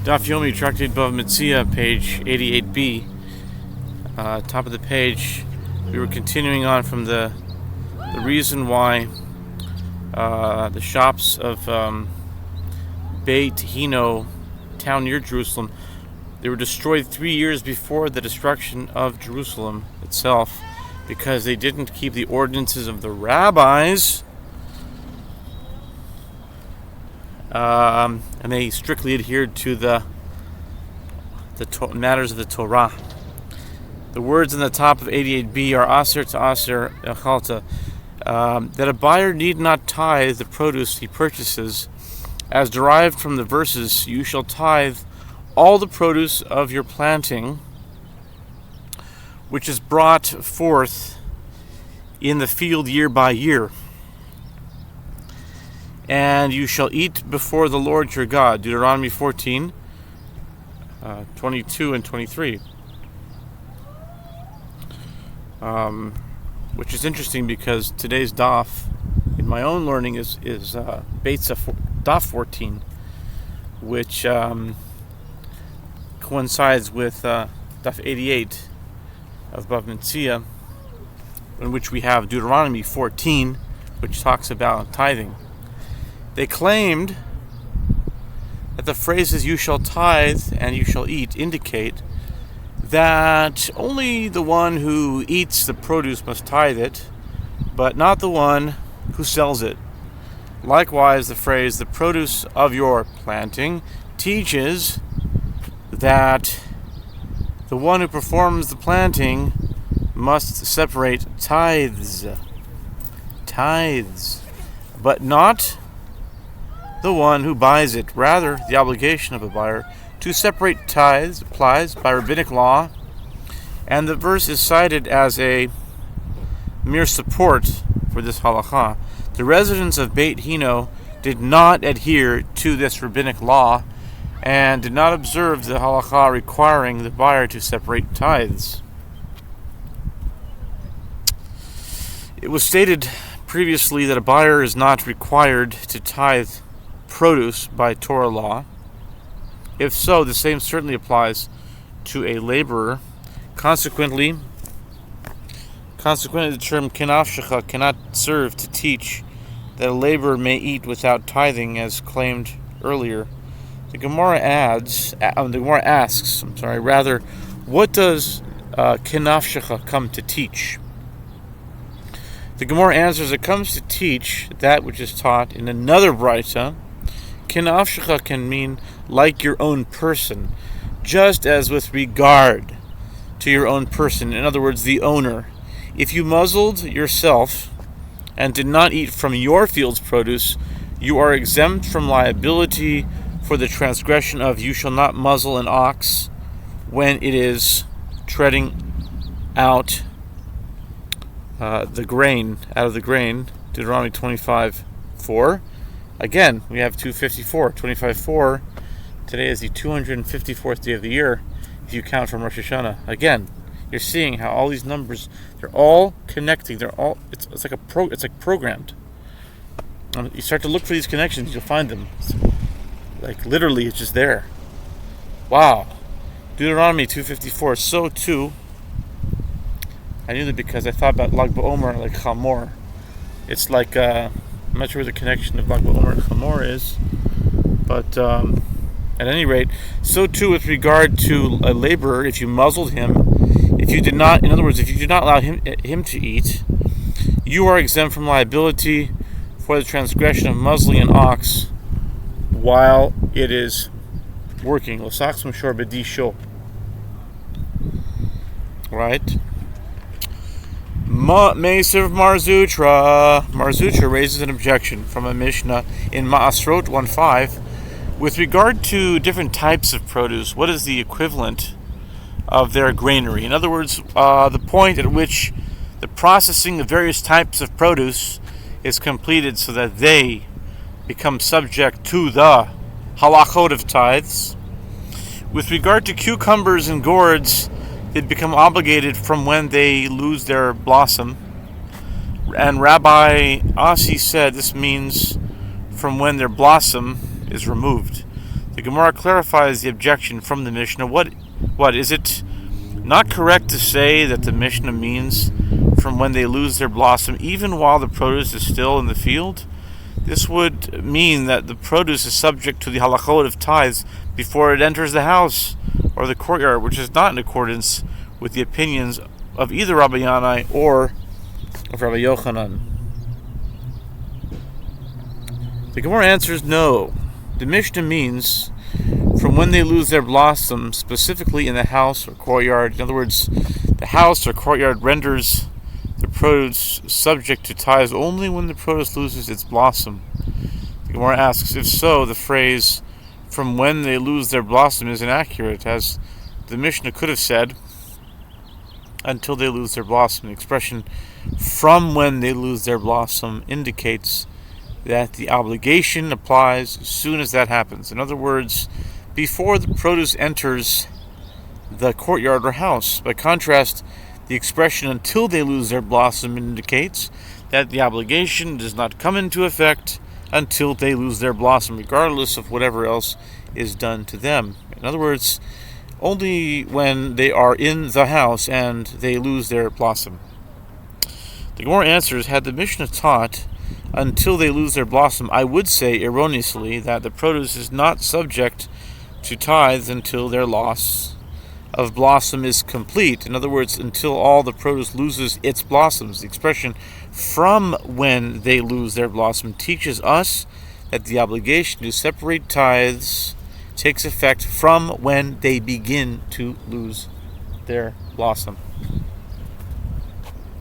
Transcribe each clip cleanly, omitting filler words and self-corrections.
Daf Yomi, Tractate Bava Metzia, page 88b. Top of the page, we were continuing on from the reason why the shops of Beit Hino, town near Jerusalem, they were destroyed 3 years before the destruction of Jerusalem itself, because they didn't keep the ordinances of the rabbis, and they strictly adhered to the matters of the Torah. The words on the top of 88b are aser to aser echalta, that a buyer need not tithe the produce he purchases, as derived from the verses, you shall tithe all the produce of your planting, which is brought forth in the field year by year. And you shall eat before the Lord your God. Deuteronomy 14, 22 and 23. Which is interesting because today's daf, in my own learning, is Metzia daf 14, which coincides with daf 88 of Bava Metzia, in which we have Deuteronomy 14, which talks about tithing. They claimed that the phrases "you shall tithe" and "you shall eat" indicate that only the one who eats the produce must tithe it, but not the one who sells it. Likewise, the phrase "the produce of your planting" teaches that the one who performs the planting must separate tithes, but not the one who buys it. Rather, the obligation of a buyer to separate tithes applies by rabbinic law, and the verse is cited as a mere support for this halakha. The residents of Beit Hino did not adhere to this rabbinic law and did not observe the halakha requiring the buyer to separate tithes. It was stated previously that a buyer is not required to tithe produce by Torah law. If so, the same certainly applies to a laborer. Consequently, the term kenafshecha cannot serve to teach that a laborer may eat without tithing, as claimed earlier. The Gemara asks, rather, what does kenafshecha come to teach? The Gemara answers, it comes to teach that which is taught in another brayta. Kenafshecha can mean like your own person, just as with regard to your own person, in other words, the owner. If you muzzled yourself and did not eat from your field's produce, you are exempt from liability for the transgression of "you shall not muzzle an ox when it is treading out the grain, out of the grain." Deuteronomy 25:4. Again, we have 254, 25:4. Today is the 254th day of the year, if you count from Rosh Hashanah. Again, you're seeing how all these numbers, they're all connecting. They're all it's like programmed. You start to look for these connections, you'll find them. Like literally, it's just there. Wow. Deuteronomy 254. So too, I knew that because I thought about Lag BaOmer like Chamor. It's like I'm not sure where the connection of Lag BaOmer and Chamor is, but at any rate, so too with regard to a laborer, if you muzzled him, if you did not allow him to eat, you are exempt from liability for the transgression of muzzling an ox while it is working. Right? Meisiv Marzutra. Marzutra raises an objection from a Mishnah in Ma'asrot 1:5 with regard to different types of produce. What is the equivalent of their granary? In other words, the point at which the processing of various types of produce is completed so that they become subject to the halachot of tithes. With regard to cucumbers and gourds, they become obligated from when they lose their blossom. And Rabbi Asi said this means from when their blossom is removed. The Gemara clarifies the objection from the Mishnah. What is it not correct to say that the Mishnah means from when they lose their blossom, even while the produce is still in the field? This would mean that the produce is subject to the halachot of tithes before it enters the house or the courtyard, which is not in accordance with the opinions of either Rabbi Yanai or of Rabbi Yochanan. The Gemara answers no. The Mishnah means from when they lose their blossom, specifically in the house or courtyard. In other words, the house or courtyard renders the produce subject to tithes only when the produce loses its blossom. The Gemara asks, if so, the phrase from when they lose their blossom is inaccurate, as the Mishnah could have said until they lose their blossom. The expression from when they lose their blossom indicates that the obligation applies as soon as that happens. In other words, before the produce enters the courtyard or house. By contrast, the expression until they lose their blossom indicates that the obligation does not come into effect until they lose their blossom, regardless of whatever else is done to them. In other words, only when they are in the house and they lose their blossom. The Gemara answers, had the Mishnah taught until they lose their blossom, I would say erroneously that the produce is not subject to tithes until their loss of blossom is complete. In other words, until all the produce loses its blossoms. The expression from when they lose their blossom teaches us that the obligation to separate tithes takes effect from when they begin to lose their blossom.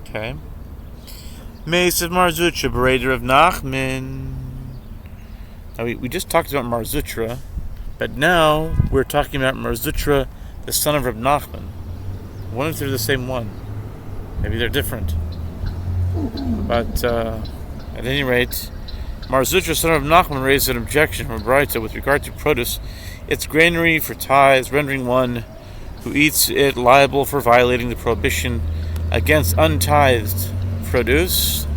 Okay. Meis of Mar Zutra, berader of Nachman. Now we just talked about Mar Zutra, but now we're talking about Mar Zutra, the son of Reb Nachman. I wonder if they're the same one. Maybe they're different. But at any rate, Mar Zutra, son of Nachman, raised an objection from Braita with regard to produce, its granary for tithes, rendering one who eats it liable for violating the prohibition against untithed produce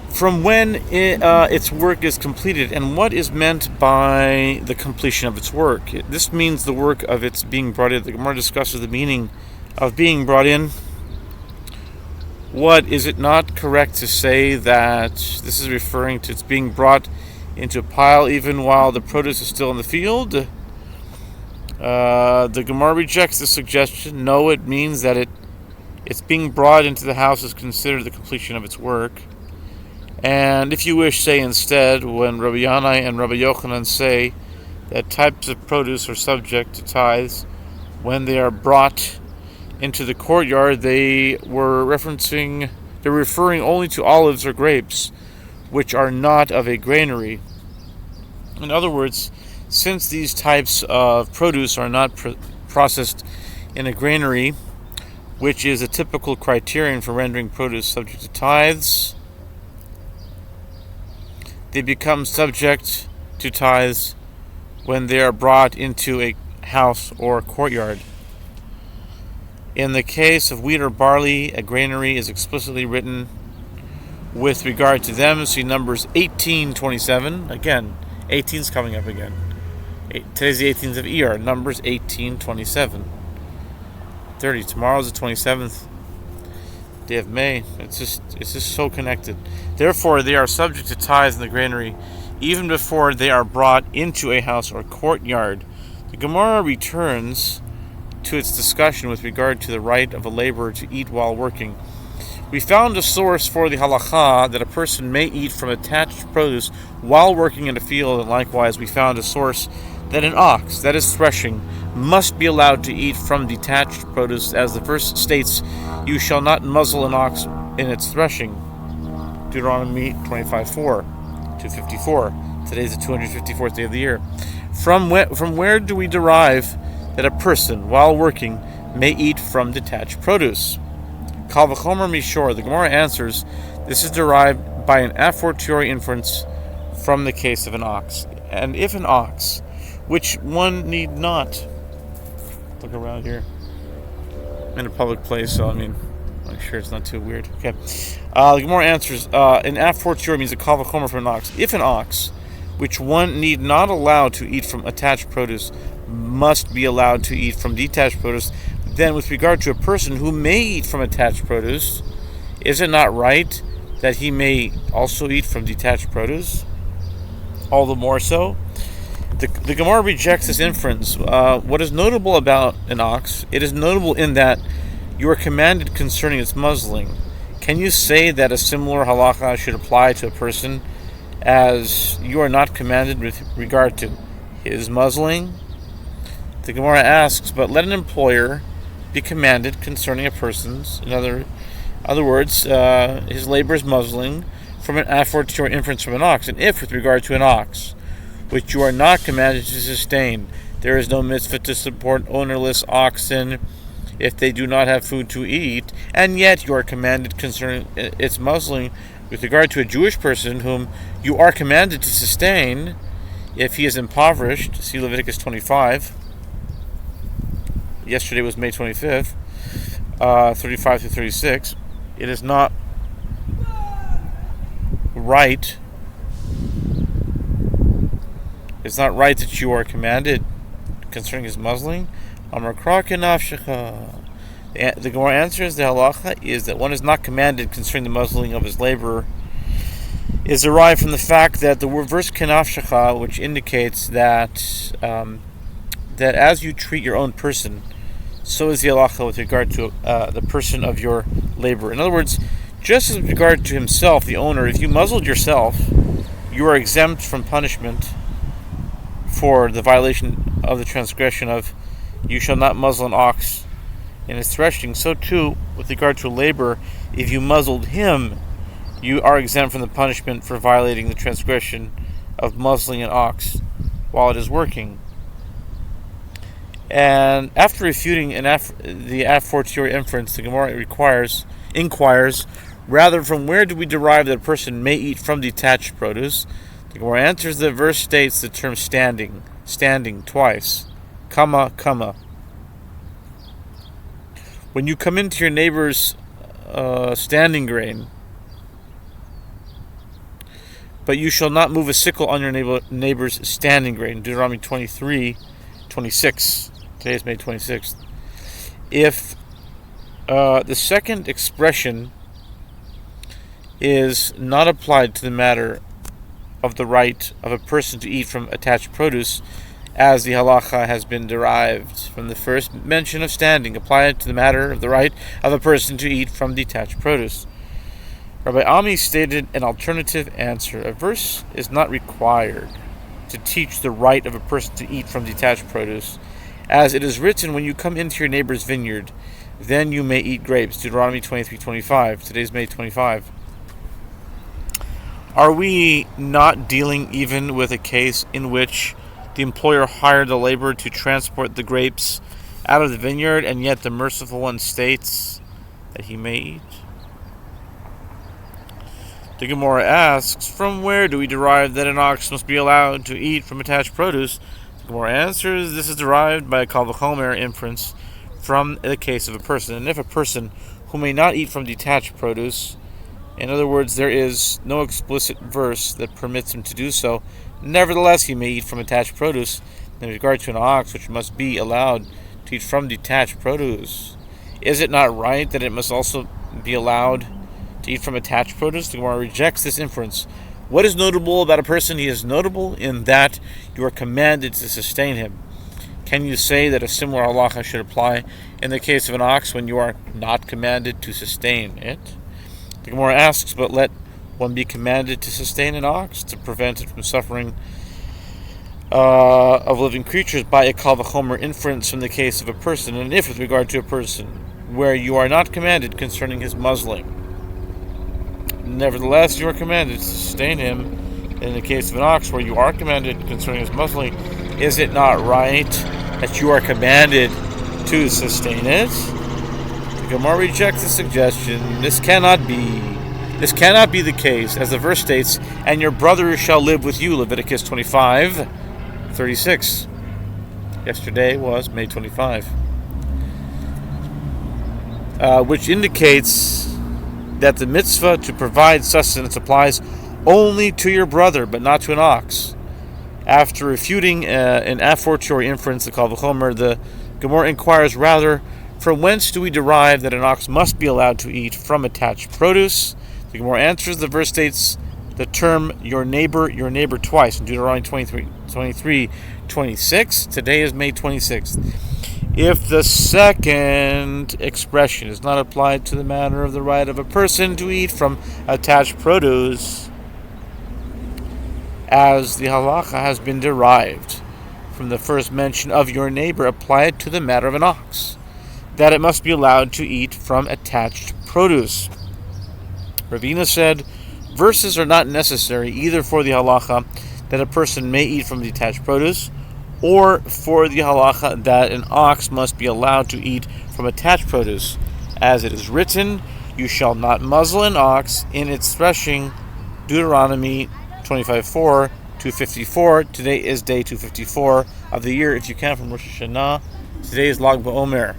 from when its work is completed. And what is meant by the completion of its work? This means the work of its being brought in. The Gemara discusses the meaning of being brought in. What is it not correct to say that this is referring to its being brought into a pile even while the produce is still in the field? The Gemara rejects this suggestion. No, it means that it's being brought into the house is considered the completion of its work. And if you wish, say instead, when Rabbi Yanai and Rabbi Yochanan say that types of produce are subject to tithes when they are brought into the courtyard, they're referring only to olives or grapes, which are not of a granary. In other words, since these types of produce are not processed in a granary, which is a typical criterion for rendering produce subject to tithes, they become subject to tithes when they are brought into a house or courtyard. In the case of wheat or barley, a granary is explicitly written with regard to them. See Numbers 18:27. Again, 18 is coming up again. Today's the 18th of Iyar. Numbers 18:27. 30. Tomorrow's the 27th day of May. It's just so connected. Therefore, they are subject to tithes in the granary even before they are brought into a house or courtyard. The Gemara returns to its discussion with regard to the right of a laborer to eat while working. We found a source for the halacha that a person may eat from attached produce while working in a field, and likewise we found a source that an ox, that is threshing, must be allowed to eat from detached produce, as the verse states, "You shall not muzzle an ox in its threshing." Deuteronomy 25:4 to 54. Today's the 254th day of the year. From where do we derive that a person, while working, may eat from detached produce? Kal v'chomer mishor. The Gemara answers, this is derived by an a fortiori inference from the case of an ox. And if an ox, which one need not look around here, I'm in a public place, so I'm sure it's not too weird. Okay. The Gemara answers, an a fortiori means a kal v'chomer for an ox. If an ox, which one need not allow to eat from attached produce, must be allowed to eat from detached produce. Then with regard to a person who may eat from attached produce, is it not right that he may also eat from detached produce? All the more so. The Gemara rejects this inference. What is notable about an ox, it is notable in that you are commanded concerning its muzzling. Can you say that a similar halacha should apply to a person as you are not commanded with regard to his muzzling? The Gemara asks, but let an employer be commanded concerning a person's, in other words, his labor's muzzling, from an afford or inference from an ox. And if, with regard to an ox, which you are not commanded to sustain, there is no mitzvah to support ownerless oxen if they do not have food to eat, and yet you are commanded concerning its muzzling with regard to a Jewish person whom you are commanded to sustain, if he is impoverished, see Leviticus 25. Yesterday was May 25th, 35 through 36. It is not right. It's not right that you are commanded concerning his muzzling. The Gemara answers, the halacha is that one is not commanded concerning the muzzling of his laborer, is derived from the fact that the word verse kenafshecha, which indicates that that as you treat your own person, so is the halacha with regard to the person of your laborer. In other words, just as with regard to himself, the owner, if you muzzled yourself, you are exempt from punishment for the violation of the transgression of you shall not muzzle an ox in his threshing. So too, with regard to a laborer, if you muzzled him, you are exempt from the punishment for violating the transgression of muzzling an ox while it is working. And after refuting the a fortiori inference, the Gemara inquires, rather, from where do we derive that a person may eat from detached produce? The Gemara answers, the verse states the term standing twice. Kama. When you come into your neighbor's standing grain, but you shall not move a sickle on your neighbor's standing grain. Deuteronomy 23:26. Today is May 26th. If the second expression is not applied to the matter of the right of a person to eat from attached produce, as the halacha has been derived from the first mention of standing, applied to the matter of the right of a person to eat from detached produce. Rabbi Ami stated an alternative answer. A verse is not required to teach the right of a person to eat from detached produce, as it is written, when you come into your neighbor's vineyard, then you may eat grapes. Deuteronomy 23:25. Today's May 25. Are we not dealing even with a case in which the employer hired the laborer to transport the grapes out of the vineyard, and yet the merciful one states that he may eat? The Gemara asks, from where do we derive that an ox must be allowed to eat from attached produce? The Gemara answers, this is derived by a kal v'chomer inference from the case of a person. And if a person who may not eat from detached produce, in other words, there is no explicit verse that permits him to do so, nevertheless he may eat from attached produce, in regard to an ox which must be allowed to eat from detached produce, is it not right that it must also be allowed to eat from attached produce? The Gemara rejects this inference. What is notable about a person? He is notable in that you are commanded to sustain him. Can you say that a similar halacha should apply in the case of an ox when you are not commanded to sustain it? The Gemara asks, but let one be commanded to sustain an ox to prevent it from suffering of living creatures by a kal v'chomer inference from the case of a person, and if with regard to a person where you are not commanded concerning his muzzling, nevertheless you are commanded to sustain him. In the case of an ox where you are commanded concerning his muzzling, is it not right that you are commanded to sustain it? The Gemara rejects the suggestion. This cannot be the case, as the verse states, and your brother shall live with you, Leviticus 25:36. Yesterday was May 25. Which indicates that the mitzvah to provide sustenance applies only to your brother, but not to an ox. After refuting an a fortiori inference, the Kal V'chomer, the Gemara inquires rather, from whence do we derive that an ox must be allowed to eat from attached produce? The Gemara answers, the verse states the term your neighbor twice in Deuteronomy 23:26. Today is May 26th. If the second expression is not applied to the matter of the right of a person to eat from attached produce, as the halacha has been derived from the first mention of your neighbor, apply it to the matter of an ox, that it must be allowed to eat from attached produce. Ravina said, verses are not necessary either for the halacha that a person may eat from detached produce, or for the halacha that an ox must be allowed to eat from attached produce. As it is written, you shall not muzzle an ox in its threshing, Deuteronomy 25:4, 254. Today is day 254 of the year, if you count from Rosh Hashanah. Today is Lag BaOmer.